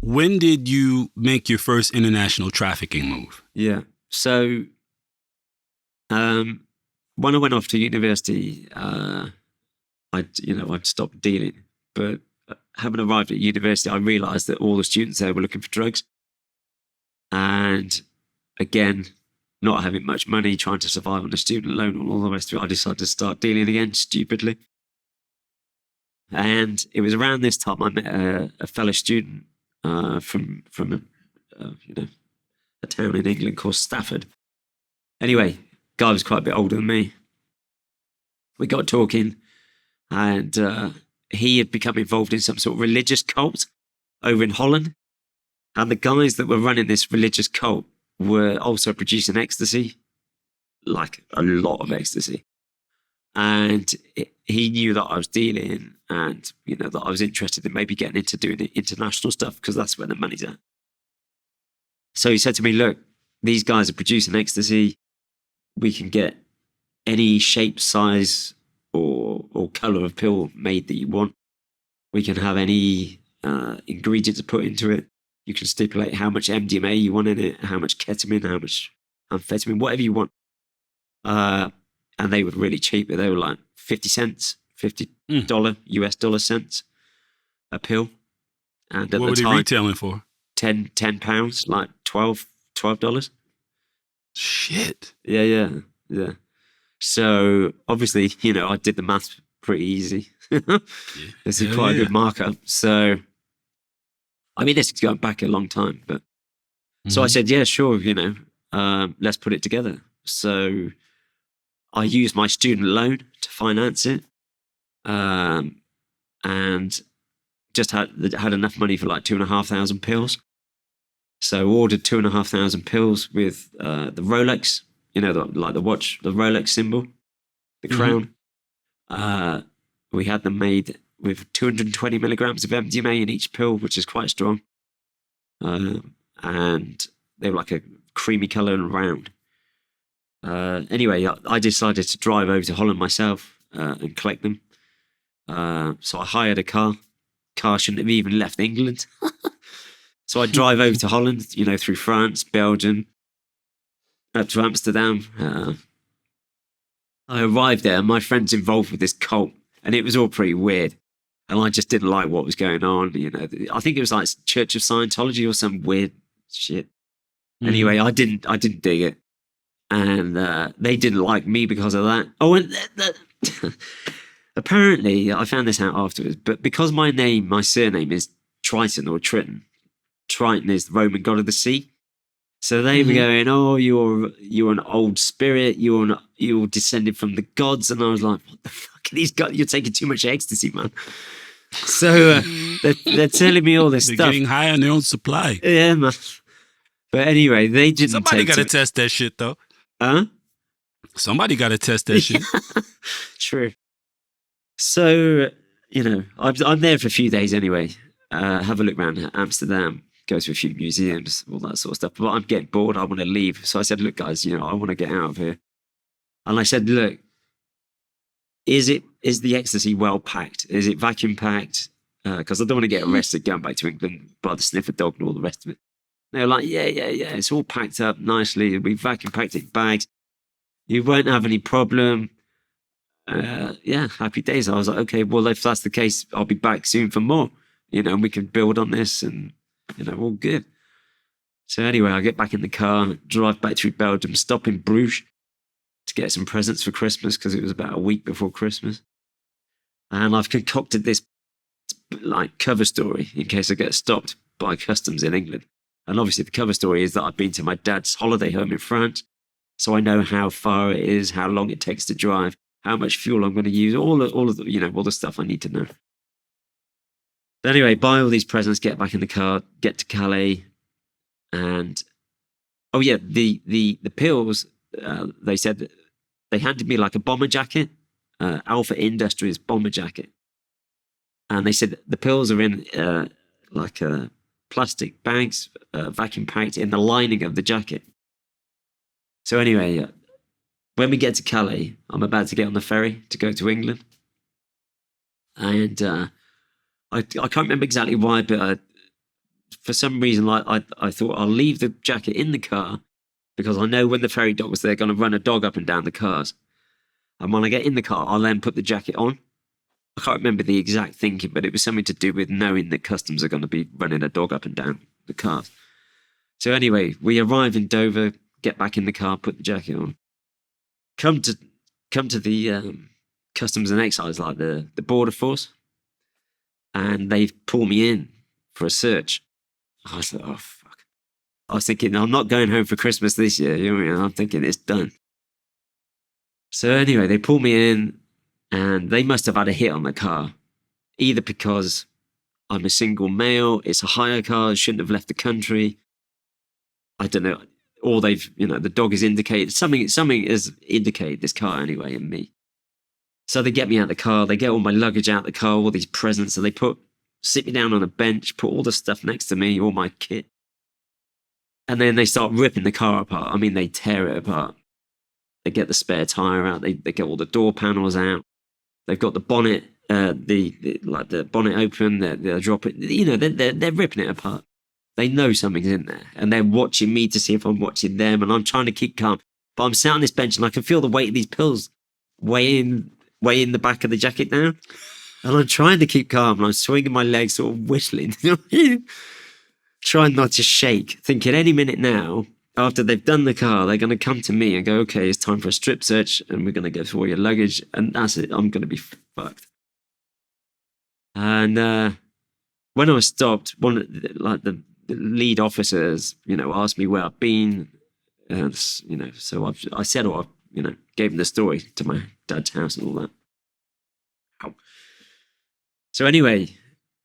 when did you make your first international trafficking move? Yeah. So when I went off to university, I'd stopped dealing. But having arrived at university, I realised that all the students there were looking for drugs. And again, not having much money, trying to survive on a student loan and all the rest of it, I decided to start dealing again, stupidly. And it was around this time I met a fellow student from a town in England called Stafford. Anyway, guy was quite a bit older than me. We got talking, and he had become involved in some sort of religious cult over in Holland. And the guys that were running this religious cult were also producing ecstasy, like a lot of ecstasy. And he knew that I was dealing and, that I was interested in maybe getting into doing international stuff because that's where the money's at. So he said to me, look, these guys are producing ecstasy. We can get any shape, size, or colour of pill made that you want. We can have any ingredients put into it. You can stipulate how much MDMA you want in it, how much ketamine, how much amphetamine, whatever you want. And they were really cheap. They were like 50 cents, $50 US dollar cents a pill. And at what were they retailing for? 10 pounds, like $12. Shit. Yeah. So obviously, I did the maths pretty easy. This is quite a good markup. So, I mean, this is going back a long time, but so I said, yeah, sure, let's put it together. So I used my student loan to finance it, and just had enough money for like 2,500 pills. So ordered 2,500 pills with the Rolex, the watch, the Rolex symbol, the crown. We had them made with 220 milligrams of MDMA in each pill, which is quite strong. And they were like a creamy colour and round. Anyway, I decided to drive over to Holland myself and collect them. So I hired a car. Car shouldn't have even left England. So I drive over to Holland, through France, Belgium, up to Amsterdam. I arrived there and my friend's involved with this cult and it was all pretty weird. And I just didn't like what was going on. I think it was like Church of Scientology or some weird shit. Anyway, I didn't dig it. And they didn't like me because of that. Oh, and apparently, I found this out afterwards, but because my surname is Tritton or Tritton, Triton is the Roman god of the sea. So they were going, oh, you're an old spirit, you're descended from the gods. And I was like, what the fuck are these gods? You're taking too much ecstasy, man. So they're telling me all this they're stuff. They're getting high on their own supply. Yeah, man. But anyway, they didn't Somebody got to test that shit, though. Huh? Somebody got to test that shit. True. So, I'm there for a few days anyway. Have a look around Amsterdam, go to a few museums, all that sort of stuff. But I'm getting bored. I want to leave. So I said, look, guys, I want to get out of here. And I said, look, is the ecstasy well packed? Is it vacuum packed? Because I don't want to get arrested going back to England by the sniffer dog and all the rest of it. They were like, yeah. It's all packed up nicely. We vacuum packed it in bags. You won't have any problem. Happy days. I was like, okay, well, if that's the case, I'll be back soon for more. And we can build on this and, all good. So anyway, I get back in the car, drive back through Belgium, stop in Bruges to get some presents for Christmas because it was about a week before Christmas. And I've concocted this like cover story in case I get stopped by customs in England. And obviously the cover story is that I've been to my dad's holiday home in France. So I know how far it is, how long it takes to drive, how much fuel I'm going to use, all the stuff I need to know. But anyway, buy all these presents, get back in the car, get to Calais, and the pills. They said they handed me like a bomber jacket, Alpha Industries bomber jacket, and they said the pills are in plastic bags, vacuum packed in the lining of the jacket. So anyway, when we get to Calais, I'm about to get on the ferry to go to England, and I can't remember exactly why, but for some reason, like I thought I'll leave the jacket in the car because I know when the ferry dog was there, going to run a dog up and down the cars. And when I get in the car, I'll then put the jacket on. I can't remember the exact thinking, but it was something to do with knowing that customs are going to be running a dog up and down the cars. So anyway, we arrive in Dover, get back in the car, put the jacket on. Come to the customs and excise, like the border force, and they pull me in for a search. I was like, oh fuck. I was thinking, I'm not going home for Christmas this year. You know what I mean? I'm thinking it's done. So anyway, they pull me in, and they must have had a hit on the car, either because I'm a single male, it's a hire car, shouldn't have left the country. I don't know. Or they've, the dog is indicated. Something has indicated this car anyway in me. So they get me out of the car. They get all my luggage out of the car, all these presents. So they sit me down on a bench, put all the stuff next to me, all my kit. And then they start ripping the car apart. I mean, they tear it apart. They get the spare tire out. They get all the door panels out. They've got the bonnet, the bonnet open. They're dropping. They're ripping it apart. They know something's in there, and they're watching me to see if I'm watching them. And I'm trying to keep calm, but I'm sat on this bench, and I can feel the weight of these pills weighing the back of the jacket down. And I'm trying to keep calm, and I'm swinging my legs, sort of whistling, trying not to shake, thinking any minute now, after they've done the car, they're going to come to me and go, okay, it's time for a strip search, and we're going to go through all your luggage, and that's it. I'm going to be fucked. And when I was stopped, the lead officers, asked me where I've been, and so I said, gave them the story to my dad's house and all that. Ow. So anyway,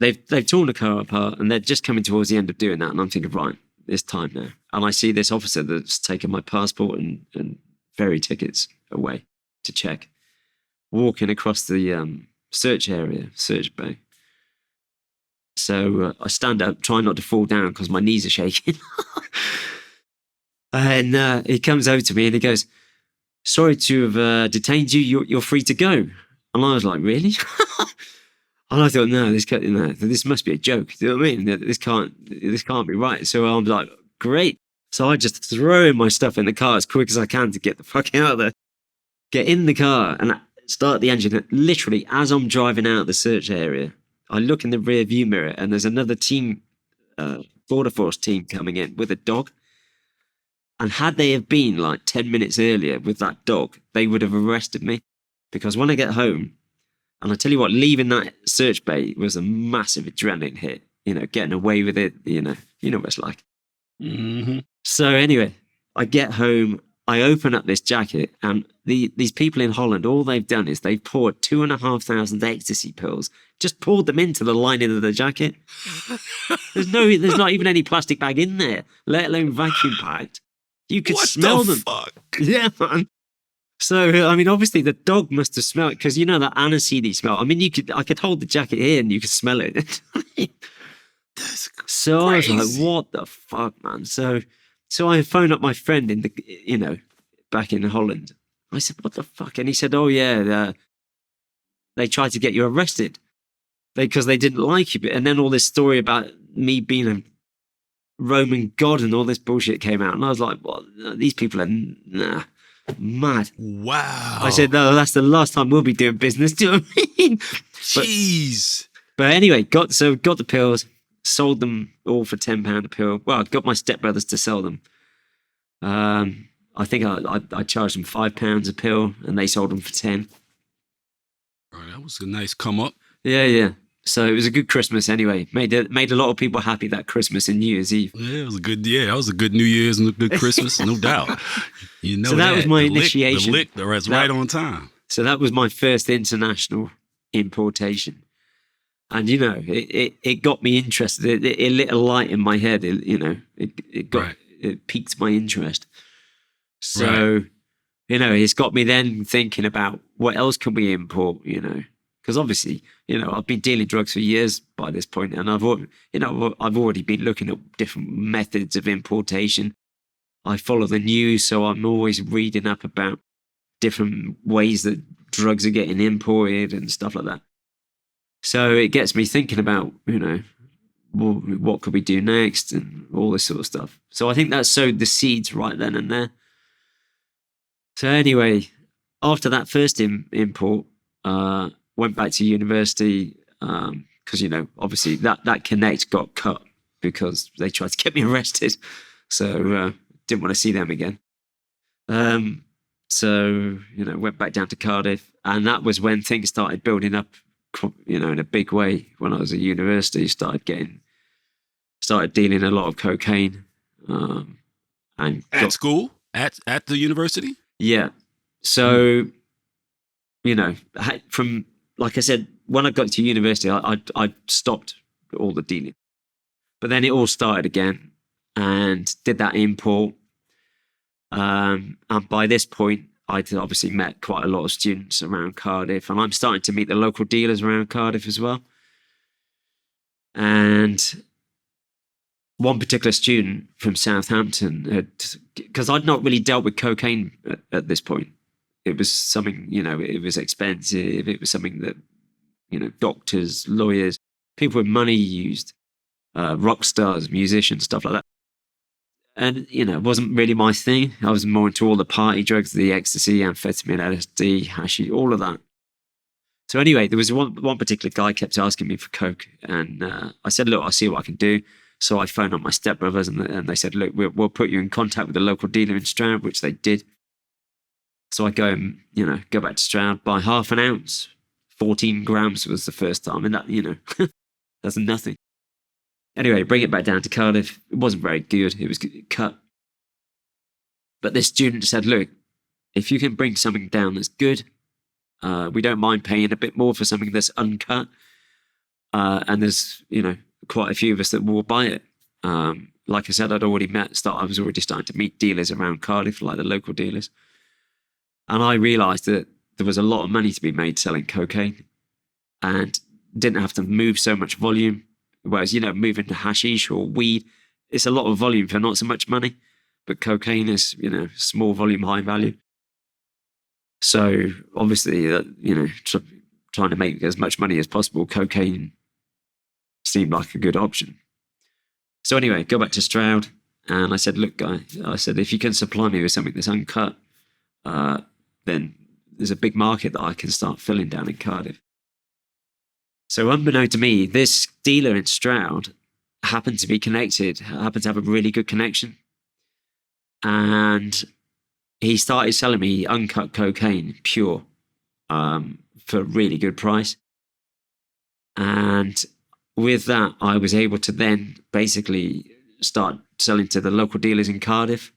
they've torn the car apart, and they're just coming towards the end of doing that, and I'm thinking, right, it's time now. And I see this officer that's taken my passport and ferry tickets away to check, walking across the search bay. So I stand up, try not to fall down because my knees are shaking. And he comes over to me and he goes, sorry to have detained you. You're free to go. And I was like, really? And I thought, no, this must be a joke. Do you know what I mean? This can't be right. So I'm like, great. So I just throw in my stuff in the car as quick as I can to get the fuck out of there. Get in the car and start the engine. Literally, as I'm driving out of the search area, I look in the rear view mirror and there's another team, border force team coming in with a dog. And had they have been like 10 minutes earlier with that dog, they would have arrested me. Because when I get home, and I tell you what, leaving that search bay was a massive adrenaline hit. Getting away with it, you know what it's like. Mm-hmm. So anyway, I get home, I open up this jacket, and these people in Holland, all they've done is they've poured 2,500 ecstasy pills, just poured them into the lining of the jacket. There's not even any plastic bag in there, let alone vacuum packed. You could smell them. Fuck? Yeah, man. So, I mean, obviously the dog must have smelled it because that aniseedy smell. I mean, I could hold the jacket here and you could smell it. That's So crazy. I was like, what the fuck, man? So I phoned up my friend back in Holland. I said, what the fuck? And he said, oh yeah, they tried to get you arrested because they didn't like you. And then all this story about me being a Roman god and all this bullshit came out. And I was like, what? These people are mad. Wow. I said, no, that's the last time we'll be doing business. Do you know what I mean? Jeez. But anyway, got the pills, sold them all for £10 a pill. Well, I got my stepbrothers to sell them. I think I charged them £5 a pill, and they sold them for 10. Oh, that was a nice come up. Yeah. So it was a good Christmas anyway. Made a lot of people happy that Christmas and New Year's Eve. Yeah, it was a good. Yeah, that was a good New Year's and a good Christmas, no doubt. So that was my initiation. The lick, right on time. So that was my first international importation. And, it got me interested. It lit a light in my head. It piqued my interest. So, it's got me then thinking about what else can we import, because obviously, I've been dealing drugs for years by this point, and I've already been looking at different methods of importation. I follow the news, so I'm always reading up about different ways that drugs are getting imported and stuff like that. So it gets me thinking about, well, what could we do next, and all this sort of stuff. So I think that sowed the seeds right then and there. So anyway, after that first import, went back to university because obviously that connect got cut because they tried to get me arrested. So didn't want to see them again. So went back down to Cardiff, and that was when things started building up, in a big way. When I was at university, started dealing a lot of cocaine. And at school, at the university. Yeah. So, from, like I said, when I got to university, I stopped all the dealing. But then it all started again, and did that import. And by this point, I'd obviously met quite a lot of students around Cardiff, and I'm starting to meet the local dealers around Cardiff as well. And one particular student from Southampton because I'd not really dealt with cocaine at this point. It was something, it was expensive. It was something that, doctors, lawyers, people with money used, rock stars, musicians, stuff like that. And, it wasn't really my thing. I was more into all the party drugs, the ecstasy, amphetamine, LSD, hashish, all of that. So anyway, there was one particular guy kept asking me for coke. And I said, look, I'll see what I can do. So I phoned up my stepbrothers, and they said, look, we'll put you in contact with the local dealer in Stroud, which they did. So I go back to Stroud, buy half an ounce. 14 grams was the first time. And that, that's nothing. Anyway, bring it back down to Cardiff. It wasn't very good. It was cut. But this student said, look, if you can bring something down that's good, we don't mind paying a bit more for something that's uncut. And there's, quite a few of us that will buy it. Like I said, I was already starting to meet dealers around Cardiff, like the local dealers. And I realised that there was a lot of money to be made selling cocaine, and didn't have to move so much volume. Whereas, moving to hashish or weed, it's a lot of volume for not so much money. But cocaine is, small volume, high value. So obviously, trying to make as much money as possible, cocaine seemed like a good option. So anyway, go back to Stroud, and I said, look, guy, if you can supply me with something that's uncut, then there's a big market that I can start filling down in Cardiff. So unbeknown to me, this dealer in Stroud happened to have a really good connection. And he started selling me uncut cocaine, pure, for a really good price. And with that, I was able to then basically start selling to the local dealers in Cardiff.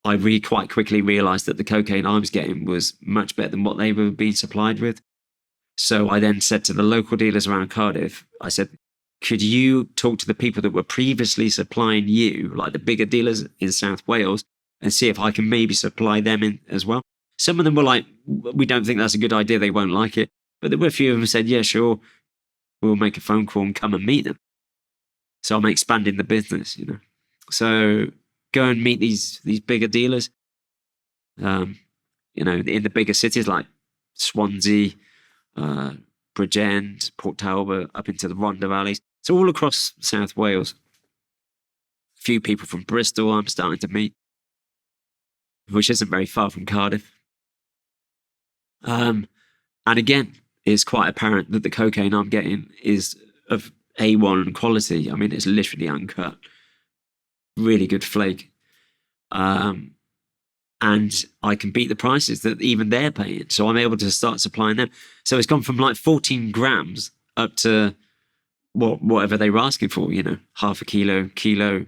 I quite quickly realised that the cocaine I was getting was much better than what they were being supplied with. So I then said to the local dealers around Cardiff, I said, could you talk to the people that were previously supplying you, like the bigger dealers in South Wales, and see if I can maybe supply them in as well? Some of them were like, we don't think that's a good idea. They won't like it. But there were a few of them who said, yeah, sure. We'll make a phone call and come and meet them. So I'm expanding the business, So go and meet these bigger dealers, in the bigger cities like Swansea, Bridgend, Port Talbot, up into the Rhondda valleys. So all across South Wales. A few people from Bristol I'm starting to meet, which isn't very far from Cardiff. And again, it's quite apparent that the cocaine I'm getting is of A1 quality. I mean, it's literally uncut. Really good flake. And I can beat the prices that even they're paying. So I'm able to start supplying them. So it's gone from like 14 grams up to whatever they were asking for, half a kilo,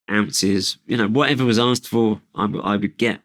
ounces, whatever was asked for, I would get.